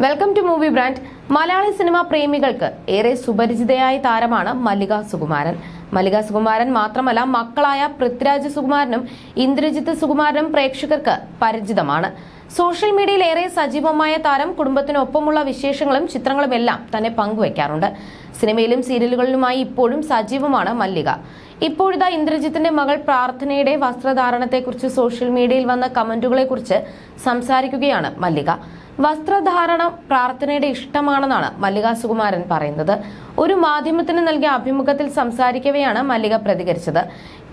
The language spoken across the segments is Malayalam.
Welcome to movie brand. Malayali cinema പ്രേമികൾക്ക് ഏറെ സുപരിചിതയായ താരമാണ് മല്ലിക സുകുമാരൻ. മല്ലിക സുകുമാരൻ മാത്രമല്ല, മക്കളായ പൃഥ്വിരാജ് സുകുമാരനും ഇന്ദ്രജിത്ത് സുകുമാരനും പ്രേക്ഷകർക്ക് പരിചിതമാണ്. സോഷ്യൽ മീഡിയയിൽ ഏറെ സജീവമായ താരം കുടുംബത്തിനൊപ്പമുള്ള വിശേഷങ്ങളും ചിത്രങ്ങളും എല്ലാം തന്നെ പങ്കുവയ്ക്കാറുണ്ട്. സിനിമയിലും സീരിയലുകളിലുമായി ഇപ്പോഴും സജീവമാണ് മല്ലിക. ഇപ്പോഴിതാ ഇന്ദ്രജിത്തിന്റെ മകൾ പ്രാർത്ഥനയുടെ വസ്ത്രധാരണത്തെക്കുറിച്ച് സോഷ്യൽ മീഡിയയിൽ വന്ന കമന്റുകളെക്കുറിച്ച് സംസാരിക്കുകയാണ് മല്ലിക. വസ്ത്രധാരണം പ്രാർത്ഥനയുടെ ഇഷ്ടമാണെന്നാണ് മല്ലിക സുകുമാരൻ പറയുന്നത്. ഒരു മാധ്യമത്തിന് നൽകിയ അഭിമുഖത്തിൽ സംസാരിക്കവെയാണ് മല്ലിക പ്രതികരിച്ചത്.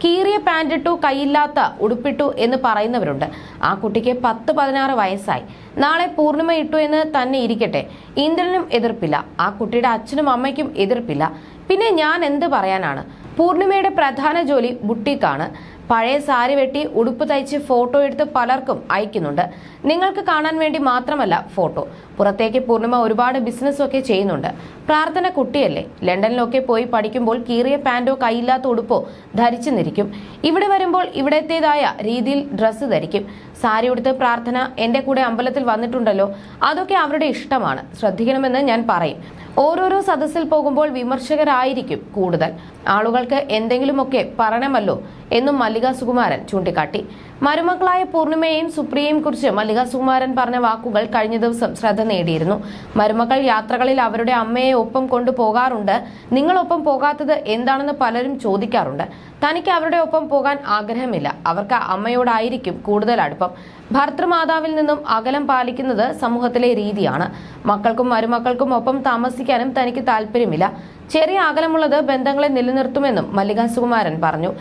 കീറിയ പാന്റിട്ടു, കൈയില്ലാത്ത ഉടുപ്പിട്ടു എന്ന് പറയുന്നവരുണ്ട്. ആ കുട്ടിക്ക് 10-16 വയസ്സായി. നാളെ പൂർണിമ ഇട്ടു എന്ന് തന്നെ ഇരിക്കട്ടെ, ഇന്ദ്രനും എതിർപ്പില്ല, ആ കുട്ടിയുടെ അച്ഛനും അമ്മയ്ക്കും എതിർപ്പില്ല. പിന്നെ ഞാൻ എന്ത് പറയാനാണ്? പൂർണിമയുടെ പ്രധാന ജോലി ബുട്ടീക്കാണ്. പഴയ സാരി വെട്ടി ഉടുപ്പ് തയ്ച്ച് ഫോട്ടോ എടുത്ത് പലർക്കും അയക്കുന്നുണ്ട്. നിങ്ങൾക്ക് കാണാൻ വേണ്ടി മാത്രമല്ല ഫോട്ടോ. പുറത്തേക്ക് പൂർണിമ ഒരുപാട് ബിസിനസ്സൊക്കെ ചെയ്യുന്നുണ്ട്. പ്രാർത്ഥന കുട്ടിയല്ലേ, ലണ്ടനിലൊക്കെ പോയി പഠിക്കുമ്പോൾ കീറിയ പാന്റോ കൈയില്ലാത്ത ഉടുപ്പോ ധരിച്ചെന്നിരിക്കും. ഇവിടെ വരുമ്പോൾ ഇവിടത്തേതായ രീതിയിൽ ഡ്രസ്സ് ധരിക്കും. സാരി ഉടുത്ത് പ്രാർത്ഥന എന്റെ കൂടെ അമ്പലത്തിൽ വന്നിട്ടുണ്ടല്ലോ, അതൊക്കെ അവരുടെ ഇഷ്ടമാണ്, ശ്രദ്ധിക്കണമെന്ന് ഞാൻ പറയും. ഓരോരോ സദസ്സിൽ പോകുമ്പോൾ വിമർശകരായിരിക്കും കൂടുതൽ. ആളുകൾക്ക് എന്തെങ്കിലുമൊക്കെ പറയണമല്ലോ എന്നും മല്ലിക സുകുമാരൻ ചൂണ്ടിക്കാട്ടി. മരുമക്കളായ പൂർണിമയെയും സുപ്രിയയും കുറിച്ച് മല്ലിക സുകുമാരൻ പറഞ്ഞ വാക്കുകൾ കഴിഞ്ഞ ദിവസം ശ്രദ്ധ നേടിയിരുന്നു. മരുമക്കൾ യാത്രകളിൽ അവരുടെ അമ്മയെ ഒപ്പം കൊണ്ടുപോകാറുണ്ട്. നിങ്ങളൊപ്പം പോകാത്തത് എന്താണെന്ന് പലരും ചോദിക്കാറുണ്ട്. തനിക്ക് അവരുടെ ഒപ്പം പോകാൻ ആഗ്രഹമില്ല. അവർക്ക് അമ്മയോടായിരിക്കും കൂടുതൽ അടുപ്പം. ഭർത്തൃമാതാവിൽ നിന്നും അകലം പാലിക്കുന്നത് സമൂഹത്തിലെ രീതിയാണ്. മക്കൾക്കും മരുമക്കൾക്കും ഒപ്പം താമസിക്കാനും തനിക്ക് താല്പര്യമില്ല. ചെറിയ അകലമുള്ളത് ബന്ധങ്ങളെ നിലനിർത്തുമെന്നും മല്ലിക സുകുമാരൻ പറഞ്ഞു.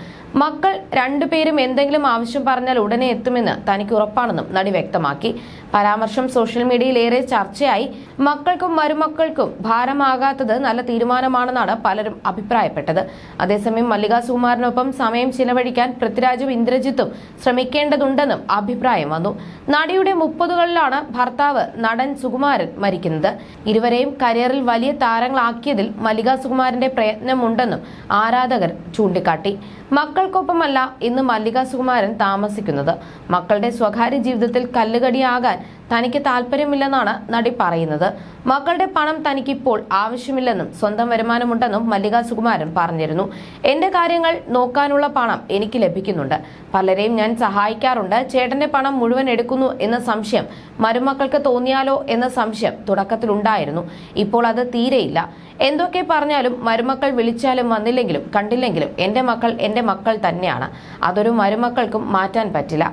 മക്കൾ രണ്ടുപേരും എന്തെങ്കിലും ആവശ്യം പറഞ്ഞാൽ ഉടനെ എത്തുമെന്ന് തനിക്ക് ഉറപ്പാണെന്നും നടി വ്യക്തമാക്കി. പരാമർശം സോഷ്യൽ മീഡിയയിൽ ഏറെ ചർച്ചയായി. മക്കൾക്കും മരുമക്കൾക്കും ഭാരമാകാത്തത് നല്ല തീരുമാനമാണെന്നാണ് പലരും അഭിപ്രായപ്പെട്ടത്. അതേസമയം മല്ലിക സുകുമാരനൊപ്പം സമയം ചിലവഴിക്കാൻ പൃഥ്വിരാജും ഇന്ദ്രജിത്തും ശ്രമിക്കേണ്ടതുണ്ടെന്നും അഭിപ്രായം വന്നു. നടിയുടെ 30കളിലാണ് ഭർത്താവ് നടൻ സുകുമാരൻ മരിക്കുന്നത്. ഇരുവരെയും കരിയറിൽ വലിയ താരങ്ങളാക്കിയതിൽ മല്ലിക സുകുമാരന്റെ പ്രയത്നമുണ്ടെന്നും ആരാധകർ ചൂണ്ടിക്കാട്ടി. മക്കൾക്കൊപ്പമല്ല ഇന്ന് മല്ലിക സുകുമാരൻ താമസിക്കുന്നത്. മക്കളുടെ സ്വകാര്യ ജീവിതത്തിൽ കല്ലുകടിയാകാൻ തനിക്ക് താല്പര്യമില്ലെന്നാണ് നടി പറയുന്നത്. മക്കളുടെ പണം തനിക്കിപ്പോൾ ആവശ്യമില്ലെന്നും സ്വന്തം വരുമാനമുണ്ടെന്നും മല്ലിക സുകുമാരൻ പറഞ്ഞിരുന്നു. എന്റെ കാര്യങ്ങൾ നോക്കാനുള്ള പണം എനിക്ക് ലഭിക്കുന്നുണ്ട്. പലരെയും ഞാൻ സഹായിക്കാറുണ്ട്. ചേട്ടന്റെ പണം മുഴുവൻ എടുക്കുന്നു എന്ന സംശയം മരുമക്കൾക്ക് തോന്നിയാലോ എന്ന സംശയം തുടക്കത്തിലുണ്ടായിരുന്നു. ഇപ്പോൾ അത് തീരെയില്ല. എന്തൊക്കെ പറഞ്ഞാലും മരുമക്കൾ വിളിച്ചാലും വന്നില്ലെങ്കിലും കണ്ടില്ലെങ്കിലും എന്റെ മക്കൾ തന്നെയാണ്. അതൊരു മരുമക്കൾക്കും മാറ്റാൻ പറ്റില്ല.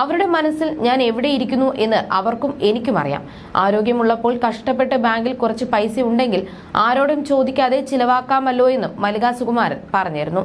അവരുടെ മനസ്സിൽ ഞാൻ എവിടെ ഇരിക്കുന്നു എന്ന് അവർക്കും എനിക്കും അറിയാം. ആരോഗ്യമുള്ളപ്പോൾ കഷ്ടപ്പെട്ട് ബാങ്കിൽ കുറച്ച് പൈസ ഉണ്ടെങ്കിൽ ആരോടും ചോദിക്കാതെ ചിലവാക്കാമല്ലോ എന്നും മല്ലിക സുകുമാരൻ പറഞ്ഞിരുന്നു.